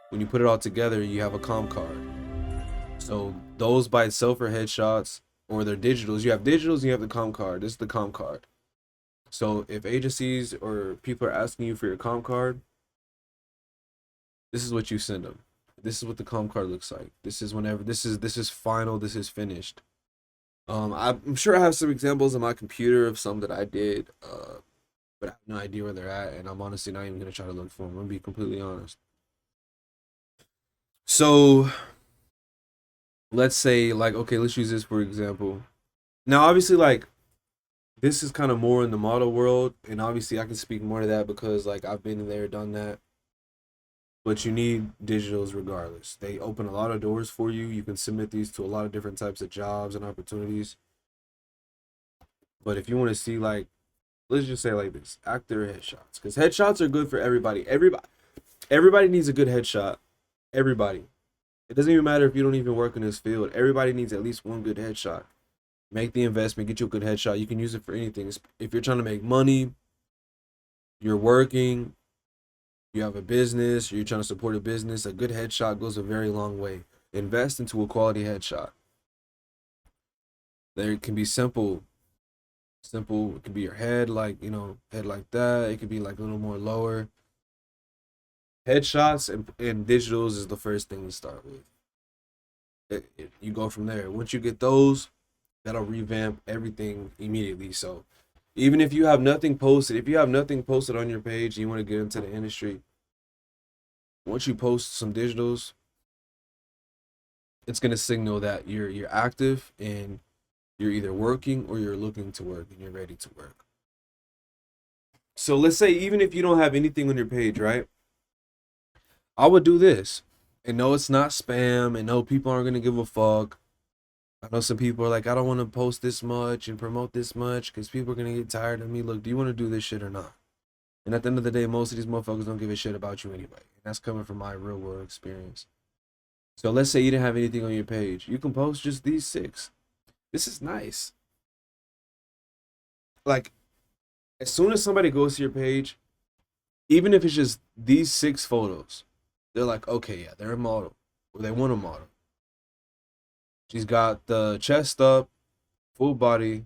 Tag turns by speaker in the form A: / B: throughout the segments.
A: When you put it all together, you have a com card. So those by itself are headshots, or they're digitals. You have digitals, and you have the com card. This is the com card. So if agencies or people are asking you for your com card, this is what you send them. This is what the com card looks like. This is whenever this is final. This is finished. I'm sure I have some examples on my computer of some that I did, but I have no idea where they're at, and I'm honestly not even gonna try to look for them. I'm gonna be completely honest. So let's say, like, okay, let's use this for example. Now, obviously, like, this is kind of more in the model world, and obviously I can speak more to that because like I've been there, done that. But you need digitals regardless. They open a lot of doors for you. You can submit these to a lot of different types of jobs and opportunities. But if you want to see, like, let's just say like this, actor headshots, because headshots are good for everybody. Everybody needs a good headshot. Everybody. It doesn't even matter if you don't even work in this field. Everybody needs at least one good headshot. Make the investment, get you a good headshot. You can use it for anything. If you're trying to make money, you're working, you have a business, or you're trying to support a business, a good headshot goes a very long way. Invest into a quality headshot. There can be simple. Simple. It could be your head, like, head like that. It could be like a little more lower. Headshots and digitals is the first thing to start with. You go from there. Once you get those, that'll revamp everything immediately. So even if you have nothing posted, on your page and you want to get into the industry, once you post some digitals, it's gonna signal that you're active and you're either working or you're looking to work and you're ready to work. So let's say even if you don't have anything on your page, right? I would do this. And no, it's not spam, and no, people aren't gonna give a fuck. I know some people are like, I don't want to post this much and promote this much because people are gonna get tired of me. Look, do you want to do this shit or not? And at the end of the day, most of these motherfuckers don't give a shit about you anyway. And that's coming from my real world experience. So let's say you didn't have anything on your page. You can post just these six. This is nice. Like, as soon as somebody goes to your page, even if it's just these six photos, they're like, okay, yeah, they're a model. Or they want a model. She's got the chest up, full body,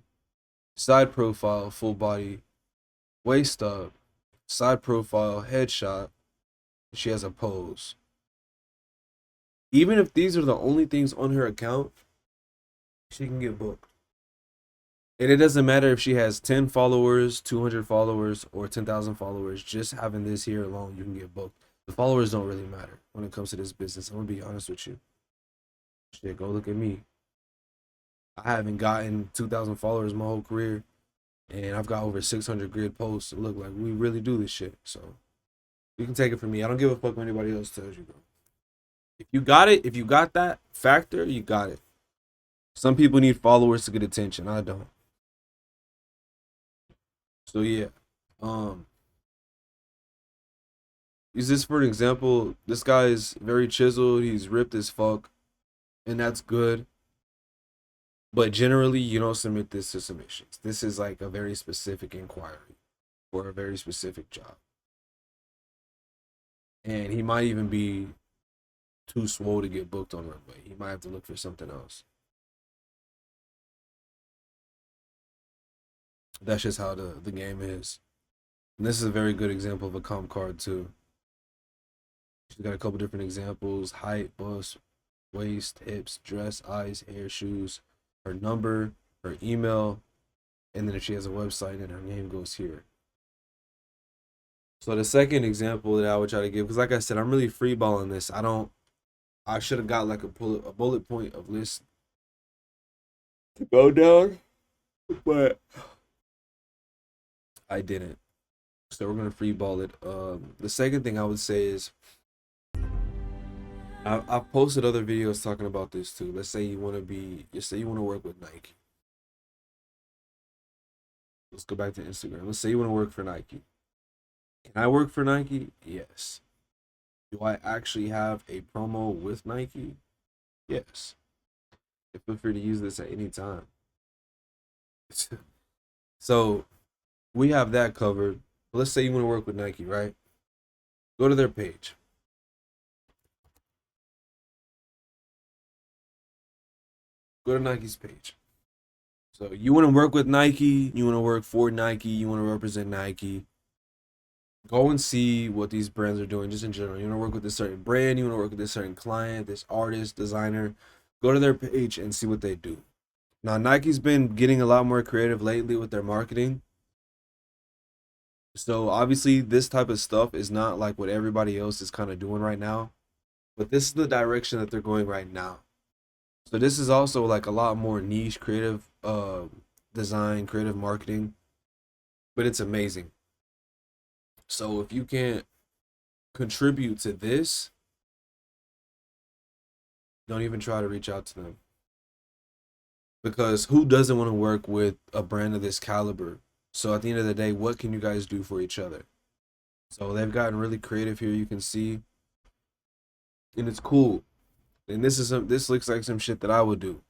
A: side profile, full body, waist up, side profile, headshot. She has a pose. Even if these are the only things on her account, she can get booked. And it doesn't matter if she has 10 followers, 200 followers, or 10,000 followers. Just having this here alone, you can get booked. The followers don't really matter when it comes to this business. I'm going to be honest with you. Shit, go look at me. I haven't gotten 2,000 followers my whole career. And I've got over 600 grid posts. Look, like, we really do this shit. So you can take it from me. I don't give a fuck what anybody else tells you, bro. If you got it, if you got that factor, you got it. Some people need followers to get attention. I don't. So yeah. Um use this for an example. This guy is very chiseled, he's ripped as fuck, and that's good. But generally you don't submit this to submissions. This is like a very specific inquiry for a very specific job. And he might even be too swole to get booked on runway. He might have to look for something else. That's just how the game is. And this is a very good example of a comp card too. She's got a couple different examples: height, bust, waist, hips, dress, eyes, hair, shoes, her number, her email, and then if she has a website, and her name goes here. So the second example that I would try to give, because like I said, I'm really freeballing this. I should have got like a bullet point of list to go down, but I didn't. So we're gonna freeball it. The second thing I would say is I've posted other videos talking about this too. Let's say you want to work with Nike. Let's go back to Instagram. Let's say you want to work for Nike. Can I work for Nike? Yes. Do I actually have a promo with Nike? Yes. Feel free to use this at any time. So we have that covered. Let's say you want to work with Nike, right? Go to their page. Go to Nike's page. So you want to work with Nike, you want to work for Nike, you want to represent Nike. Go and see what these brands are doing just in general. You want to work with a certain brand, you want to work with a certain client, this artist, designer. Go to their page and see what they do. Now, Nike's been getting a lot more creative lately with their marketing. So obviously, this type of stuff is not like what everybody else is kind of doing right now, but this is the direction that they're going right now. So this is also like a lot more niche, creative design, creative marketing, but it's amazing. So if you can't contribute to this, don't even try to reach out to them. Because who doesn't want to work with a brand of this caliber? So at the end of the day, what can you guys do for each other? So they've gotten really creative here, you can see, and it's cool. And this looks like some shit that I would do.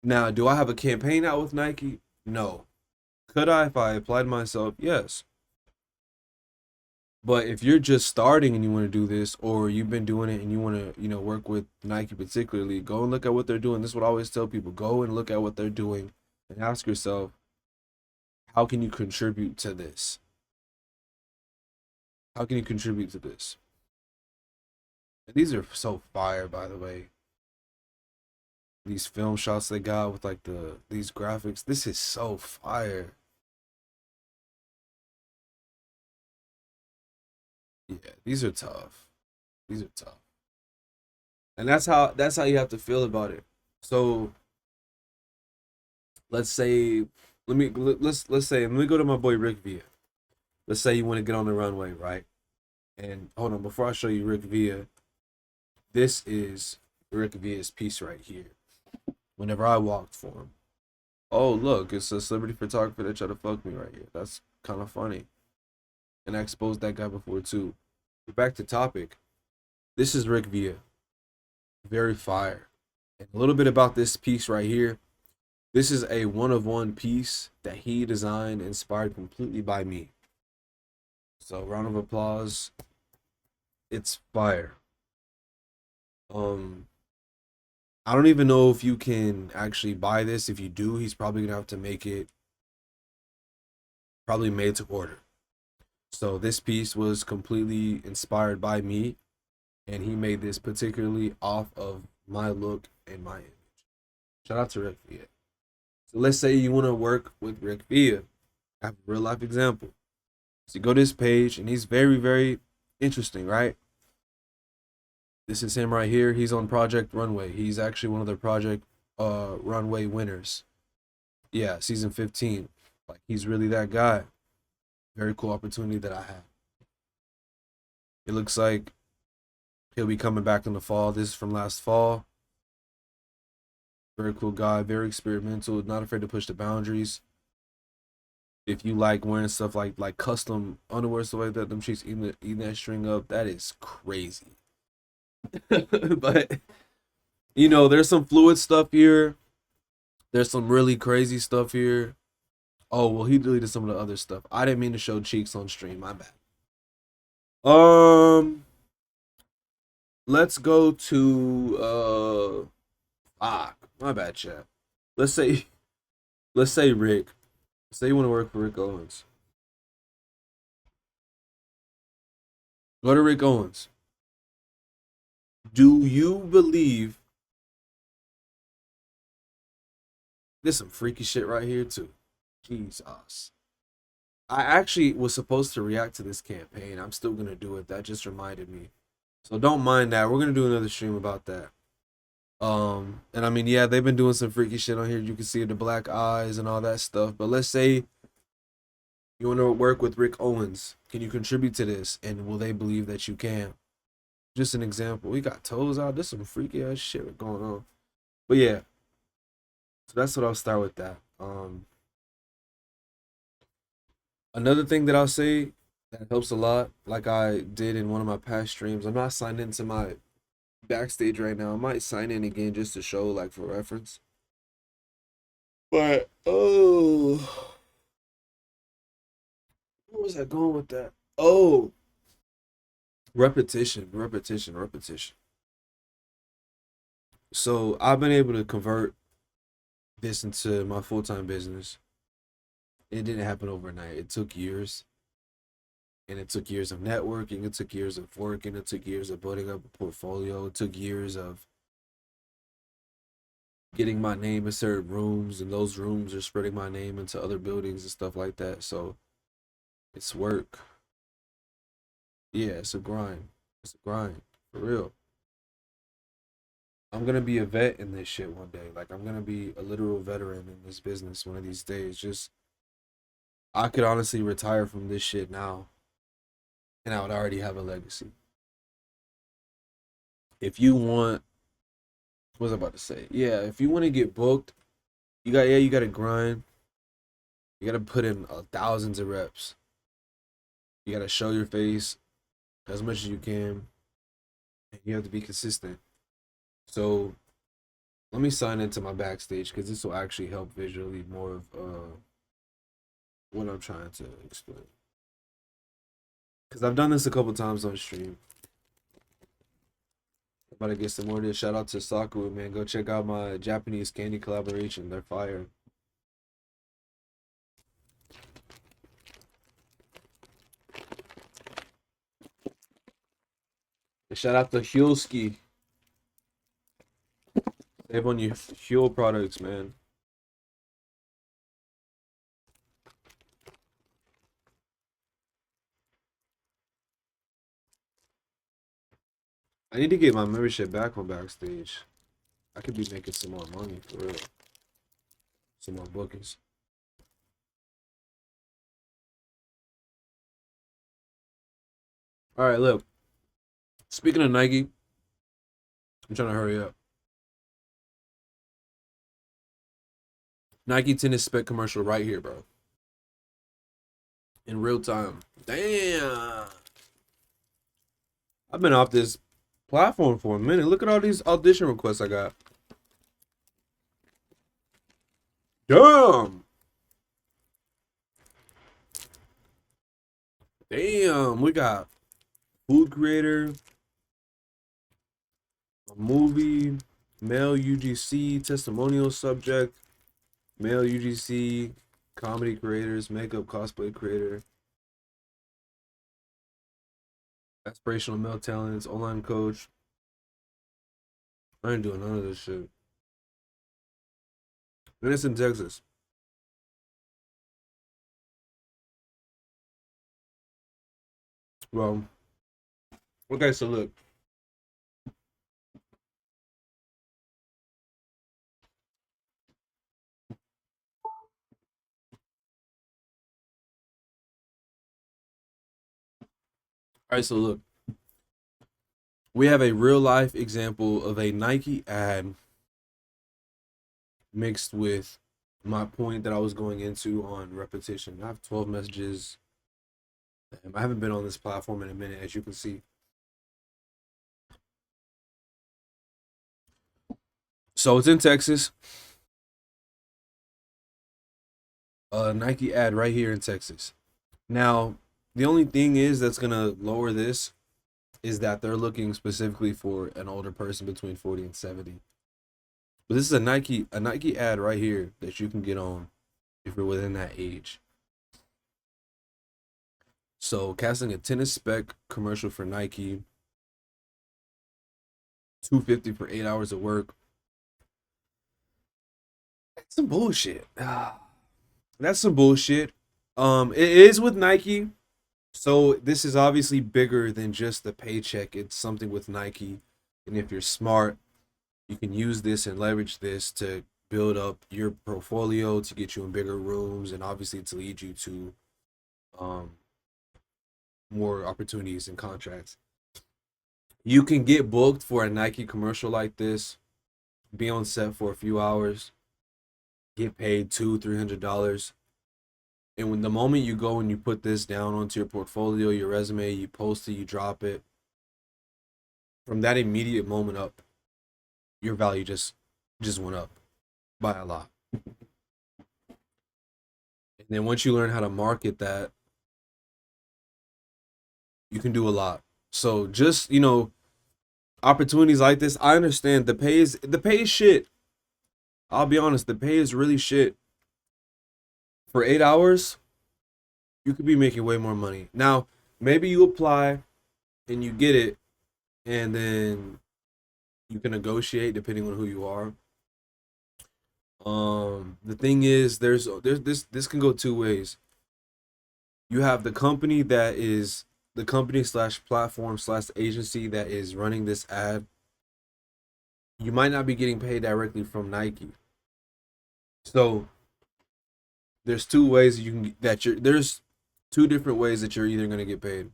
A: Now, do I have a campaign out with Nike? No. Could I if I applied myself? Yes. But if you're just starting and you want to do this, or you've been doing it and you want to, work with Nike particularly, go and look at what they're doing. This is what I always tell people. Go and look at what they're doing and ask yourself, how can you contribute to this? How can you contribute to this? And these are so fire, by the way. These film shots they got with like these graphics. This is so fire. Yeah, these are tough. These are tough. And that's how you have to feel about it. So let's say let's say let me go to my boy Rick Villa. Let's say you want to get on the runway, right? And hold on, before I show you Rick Villa, this is Rick Villa's piece right here. Whenever I walked for him. Oh look, it's a celebrity photographer that tried to fuck me right here. That's kind of funny. And I exposed that guy before too. But back to topic. This is Rick Villa. Very fire. And a little bit about this piece right here. This is a one-of-one piece that he designed, inspired completely by me. So round of applause. It's fire. I don't even know if you can actually buy this. If you do, he's probably gonna have to make it probably made to order. So this piece was completely inspired by me, and he made this particularly off of my look and my image. Shout out to Rick Villa. So let's say you want to work with Rick Villa. I have a real life example. So you go to his page, and he's very, very interesting, right? This is him right here. He's on Project Runway. He's actually one of the Project Runway winners. Yeah, season 15. Like, he's really that guy. Very cool opportunity that I have. It looks like he'll be coming back in the fall. This is from last fall. Very cool guy, very experimental, not afraid to push the boundaries. If you like wearing stuff like custom underwear, stuff like that, them chicks eating that string up, that is crazy. But there's some fluid stuff here. There's some really crazy stuff here. Oh well, he deleted some of the other stuff. I didn't mean to show cheeks on stream. My bad. Let's go to my bad, chat. Let's say Rick. Say you want to work for Rick Owens. Go to Rick Owens. Do you believe there's some freaky shit right here too? Jesus. I actually was supposed to react to this campaign. I'm still gonna do it. That just reminded me. So don't mind that. We're gonna do another stream about that. And I mean, yeah, they've been doing some freaky shit on here. You can see the black eyes and all that stuff. But let's say you want to work with Rick Owens. Can you contribute to this? And will they believe that you can? Just an example. We got toes out. There's some freaky ass shit going on. But yeah. So that's what I'll start with that. Another thing that I'll say that helps a lot, like I did in one of my past streams, I'm not signed into my backstage right now. I might sign in again just to show, like, for reference. But where was I going with that? Oh, repetition. So I've been able to convert this into my full-time business. It didn't happen overnight. It took years. And it took years of networking. It took years of working. It took years of building up a portfolio. It took years of getting my name in certain rooms, and those rooms are spreading my name into other buildings and stuff like that. So it's work. Yeah, it's a grind. It's a grind for real. I'm gonna be a vet in this shit one day. Like I'm gonna be a literal veteran in this business one of these days. Just I could honestly retire from this shit now, and I would already have a legacy. If you want, what was I about to say? Yeah, if you want to get booked, you got to grind. You got to put in thousands of reps. You got to show your face as much as you can, and you have to be consistent. So let me sign into my backstage because this will actually help visually more of what I'm trying to explain. Because I've done this a couple times on stream. I'm about to get some more of this. Shout out to Sakura, man. Go check out my Japanese candy collaboration. They're fire. And shout out to Hulski. Save on your Huel products, man. I need to get my membership back on Backstage. I could be making some more money for real. Some more bookings. All right, look. Speaking of Nike, I'm trying to hurry up. Nike tennis spec commercial right here, bro. In real time. Damn. I've been off this platform for a minute. Look at all these audition requests I got. Damn. Damn. We got food creator, a movie, male UGC, testimonial subject, male UGC, comedy creators, makeup cosplay creator, aspirational male talents, online coach. I ain't doing none of this shit. And it's in Texas. Well, okay, so look. All right, so look. We have a real life example of a Nike ad mixed with my point that I was going into on repetition. I have 12 messages. I haven't been on this platform in a minute, as you can see. So it's in Texas. A Nike ad right here in Texas. Now, the only thing is that's gonna lower this is that they're looking specifically for an older person between 40 and 70. But this is a Nike ad right here that you can get on if you're within that age. So casting a tennis spec commercial for Nike, 250 for 8 hours of work. That's some bullshit. That's some bullshit. It is with Nike, so this is obviously bigger than just the paycheck. It's something with Nike, and if you're smart, you can use this and leverage this to build up your portfolio to get you in bigger rooms and obviously to lead you to um more opportunities and contracts. You can get booked for a Nike commercial like this, be on set for a few hours, get paid $200-300. And when the moment you go and you put this down onto your portfolio, your resume, you post it, you drop it, from that immediate moment up, your value just went up by a lot. And then once you learn how to market that, you can do a lot. So just, opportunities like this, I understand the pay is shit. I'll be honest, the pay is really shit. For 8 hours, you could be making way more money. Now, maybe you apply and you get it, and then you can negotiate depending on who you are. The thing is, there's this can go two ways. You have the company that is the company slash platform slash agency that is running this ad. You might not be getting paid directly from Nike. So there's two ways you can that you're there's two different ways that you're either gonna get paid.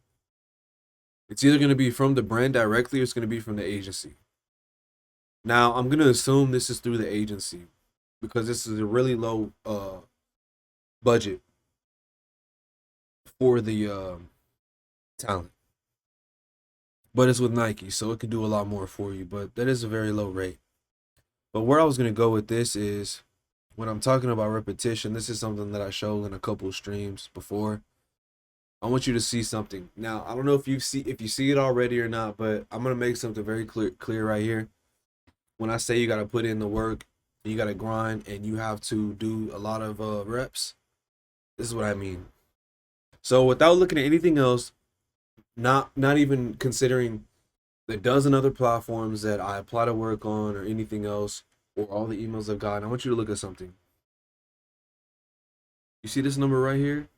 A: It's either gonna be from the brand directly or it's gonna be from the agency. Now I'm gonna assume this is through the agency because this is a really low budget for the talent. But it's with Nike, so it could do a lot more for you. But that is a very low rate. But where I was gonna go with this is when I'm talking about repetition, this is something that I showed in a couple of streams before. I want you to see something. Now, I don't know if you see it already or not, but I'm gonna make something very clear right here. When I say you gotta put in the work, you gotta grind, and you have to do a lot of reps, this is what I mean. So without looking at anything else, not even considering the dozen other platforms that I apply to work on or anything else, or all the emails I've gotten, I want you to look at something. You see this number right here?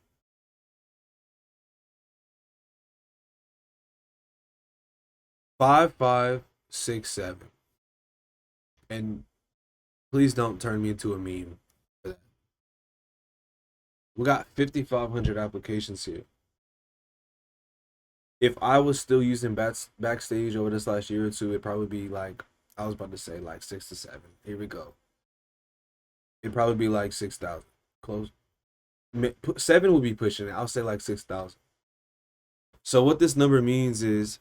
A: 5567. And please don't turn me into a meme for that. We got 5,500 applications here. If I was still using Backstage over this last year or two, it'd probably be like, I was about to say like 6 to 7. Here we go. It'd probably be like 6,000. Close. 7 would be pushing it. I'll say like 6,000. So what this number means is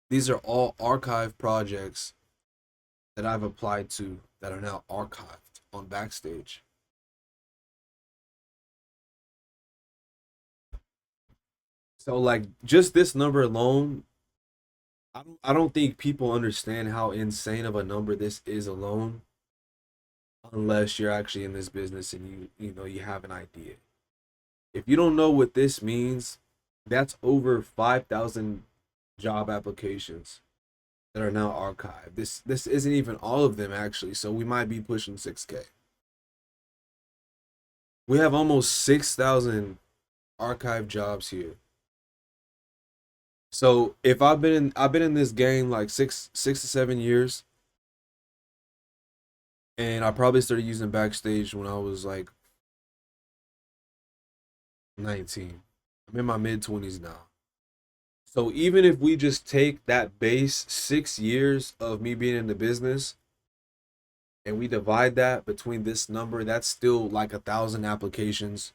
A: these are all archive projects that I've applied to that are now archived on Backstage. So like just this number alone, I don't think people understand how insane of a number this is alone unless you're actually in this business and you know you have an idea. If you don't know what this means, that's over 5,000 job applications that are now archived. This isn't even all of them actually, so we might be pushing 6K. We have almost 6,000 archived jobs here. So if I've been in this game like six to 7 years, and I probably started using Backstage when I was like 19. I'm in my mid 20s now. So even if we just take that base 6 years of me being in the business and we divide that between this number, that's still like 1,000 applications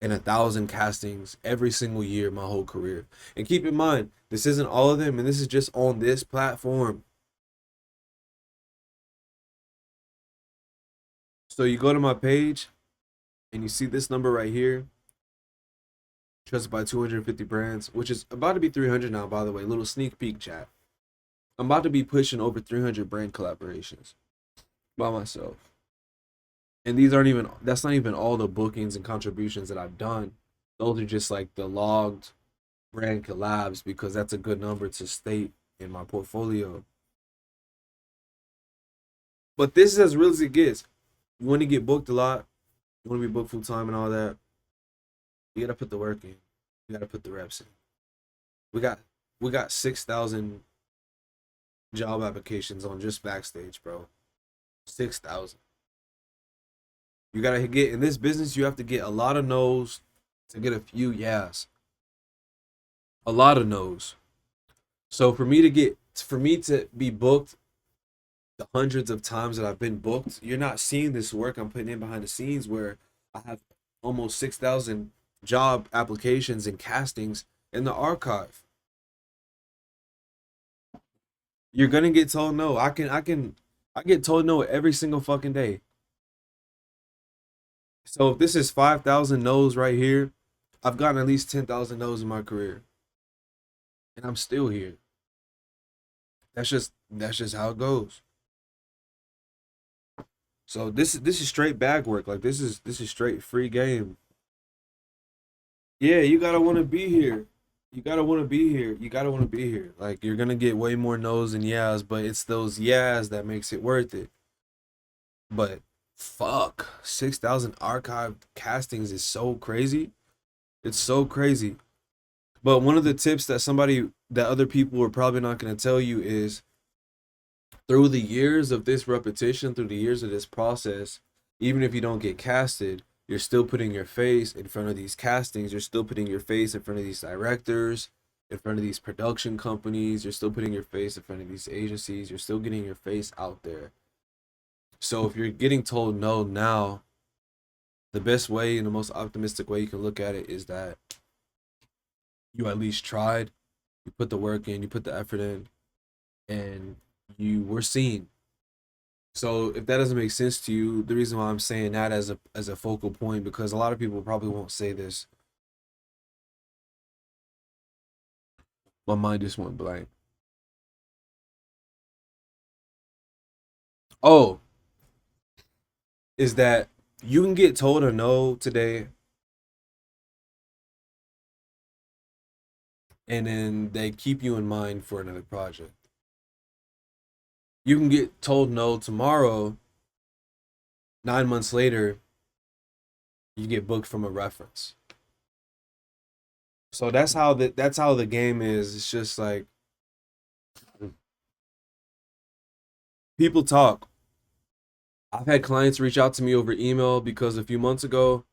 A: and 1,000 castings every single year my whole career. And keep in mind, this isn't all of them, and this is just on this platform. So you go to my page and you see this number right here, trusted by 250 brands, which is about to be 300 now, by the way. Little sneak peek chat. I'm about to be pushing over 300 brand collaborations by myself. And that's not even all the bookings and contributions that I've done. Those are just like the logged brand collabs because that's a good number to state in my portfolio. But this is as real as it gets. You want to get booked a lot, you want to be booked full time and all that. You gotta put the work in. You gotta put the reps in. We got we got 6,000 job applications on just Backstage, bro. 6,000. You gotta get in this business. You have to get a lot of no's to get a few yes. A lot of no's. So for me to be booked the hundreds of times that I've been booked, you're not seeing this work I'm putting in behind the scenes where I have almost 6,000 job applications and castings in the archive. You're gonna get told no. I get told no every single fucking day. So if this is 5,000 no's right here, I've gotten at least 10,000 no's in my career, and I'm still here. That's just how it goes. So this is straight bag work. Like this is straight free game. Yeah, you gotta want to be here. You gotta want to be here. You gotta want to be here. Like you're gonna get way more no's than yeahs, but it's those yeahs that makes it worth it. But fuck, 6,000 archived castings is so crazy. It's so crazy. But one of the tips that other people are probably not gonna tell you is through the years of this repetition, through the years of this process, even if you don't get casted, you're still putting your face in front of these castings. You're still putting your face in front of these directors, in front of these production companies. You're still putting your face in front of these agencies. You're still getting your face out there. So if you're getting told no now, the best way and the most optimistic way you can look at it is that you at least tried, you put the work in, you put the effort in, and you were seen. So if that doesn't make sense to you, the reason why I'm saying that as a focal point, because a lot of people probably won't say this. My mind just went blank. Oh, is that you can get told a no today, and then they keep you in mind for another project. You can get told no tomorrow, 9 months later, you get booked from a reference. So that's how the game is. It's just like people talk. I've had clients reach out to me over email because a few months ago,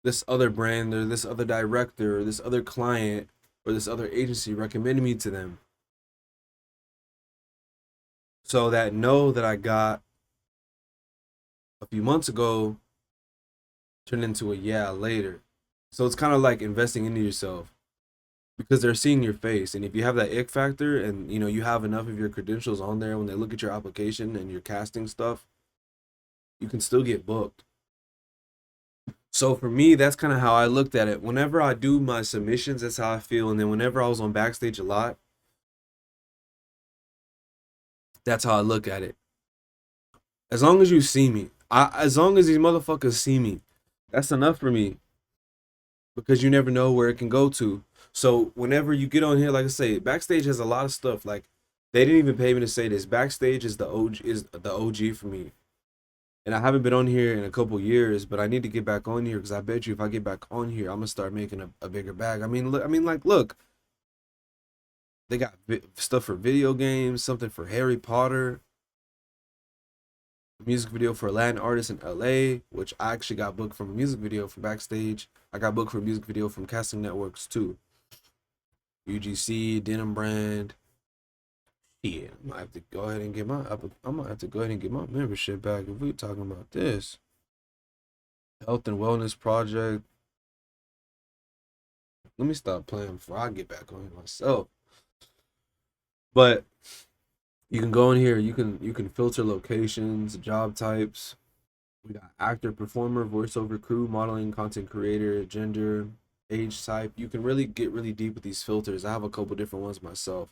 A: this other brand or this other director or this other client or this other agency recommended me to them. So that no that I got a few months ago turned into a yeah later. So it's kind of like investing into yourself because they're seeing your face. And if you have that ick factor and you have enough of your credentials on there when they look at your application and your casting stuff, you can still get booked. So for me, that's kind of how I looked at it. Whenever I do my submissions, that's how I feel. And then whenever I was on Backstage a lot, that's how I look at it. As long as you see me, as long as these motherfuckers see me, that's enough for me because you never know where it can go to. So whenever you get on here, like I say, Backstage has a lot of stuff. Like they didn't even pay me to say this. Backstage is the OG for me. And I haven't been on here in a couple years, but I need to get back on here because I bet you if I get back on here, I'm gonna start making a bigger bag. Look, they got stuff for video games, something for Harry Potter, music video for a Latin artist in LA, which I actually got booked from a music video from Backstage. I got booked for a music video from Casting Networks too. UGC, Denim Brand. Yeah, I might have to go ahead and get my I might have to go ahead and get my membership back if we talking about this. Health and Wellness Project. Let me stop playing before I get back on here myself. But you can go in here, you can filter locations, job types. We got actor, performer, voiceover crew, modeling, content creator, gender, age type. You can really get really deep with these filters. I have a couple different ones myself.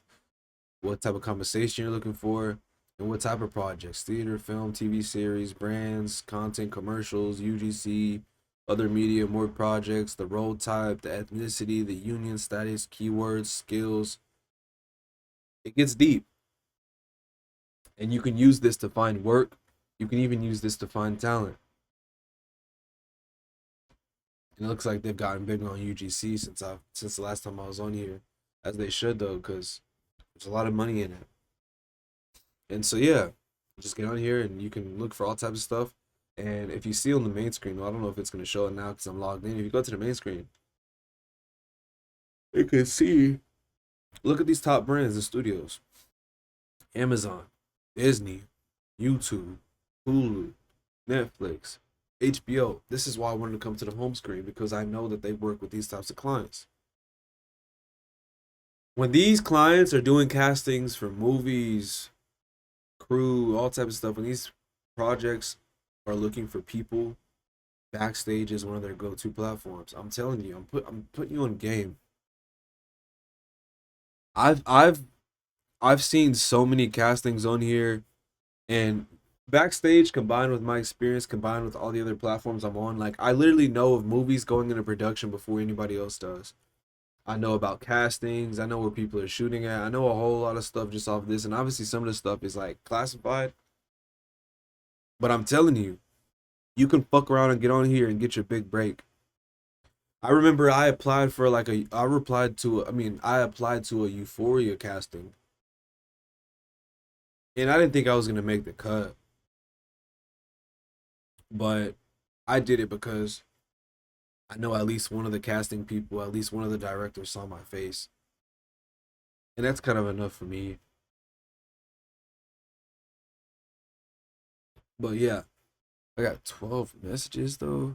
A: What type of compensation you're looking for, and what type of projects: theater, film, TV series, brands, content, commercials, UGC, other media, more projects, the role type, the ethnicity, the union status, keywords, skills. It gets deep, and you can use this to find work. You can even use this to find talent. And it looks like they've gotten big on UGC since the last time I was on here, as they should though, because there's a lot of money in it. And so yeah, just get on here and you can look for all types of stuff. And if you see on the main screen, well, I don't know if it's gonna show it now because I'm logged in. If you go to the main screen, you can see. Look at these top brands and studios: Amazon, Disney, YouTube, Hulu, Netflix, HBO. This is why I wanted to come to the home screen because I know that they work with these types of clients. When these clients are doing castings for movies, crew, all types of stuff, when these projects are looking for people, Backstage is one of their go-to platforms. I'm telling you, I'm putting you on game. I've I've seen so many castings on here, and backstage combined with my experience combined with all the other platforms I'm on, like I literally know of movies going into production before anybody else does. I know about castings, I know where people are shooting at, I know a whole lot of stuff just off this, and obviously some of the stuff is like classified, but I'm telling you, you can fuck around and get on here and get your big break. I remember I applied for like a I replied to I mean I applied to a Euphoria casting, and I didn't think I was gonna make the cut, but I did it because I know at least one of the casting people, at least one of the directors saw my face, and that's kind of enough for me. But yeah, I got 12 messages though.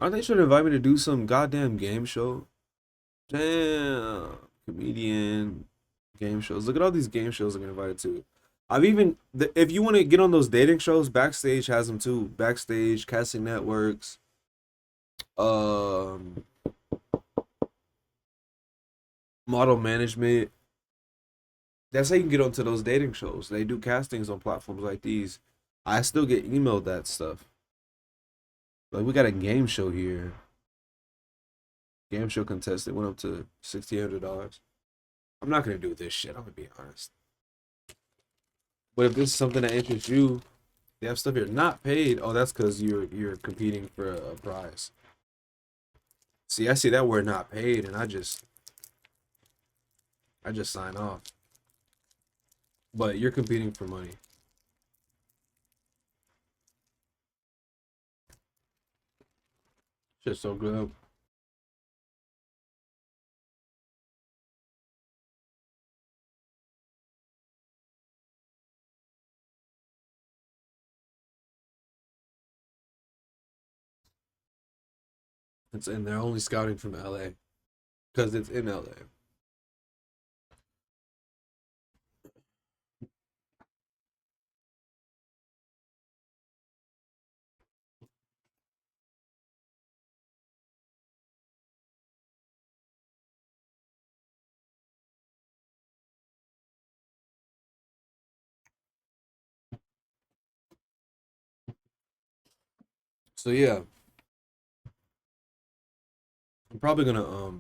A: Aren't they trying to invite me to do some goddamn game show? Damn, comedian game shows. Look at all these game shows I'm invited to. I've even if you want to get on those dating shows, Backstage has them too. Backstage, Casting Networks, um, Model Management. That's how you can get onto those dating shows. They do castings on platforms like these. I still get emailed that stuff. Like we got a game show here. Game show contestant went up to $1,600. I'm not gonna do this shit. I'm gonna be honest. But if this is something that interests you, they have stuff here not paid. Oh, that's because you're competing for a prize. See, I see that word not paid, and I just sign off. But you're competing for money. Shit's so good. And they're only scouting from LA because it's in LA. So yeah, I'm probably gonna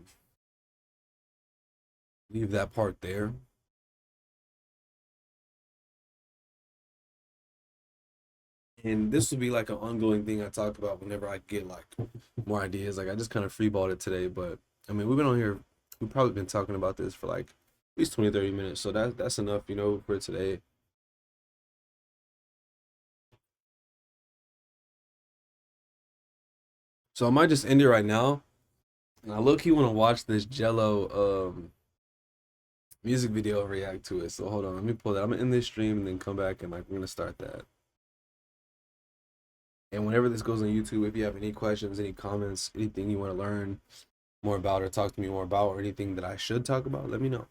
A: leave that part there. And this will be like an ongoing thing I talk about whenever I get like more ideas. Like I just kind of freeballed it today, but I mean we've been on here, we've probably been talking about this for like at least 20, 30 minutes. So that's enough, for today. So I might just end it right now. And I low key want to watch this Jello music video and react to it. So hold on, let me pull that. I'm gonna end this stream and then come back and like we're gonna start that. And whenever this goes on YouTube, if you have any questions, any comments, anything you want to learn more about or talk to me more about, or anything that I should talk about, let me know.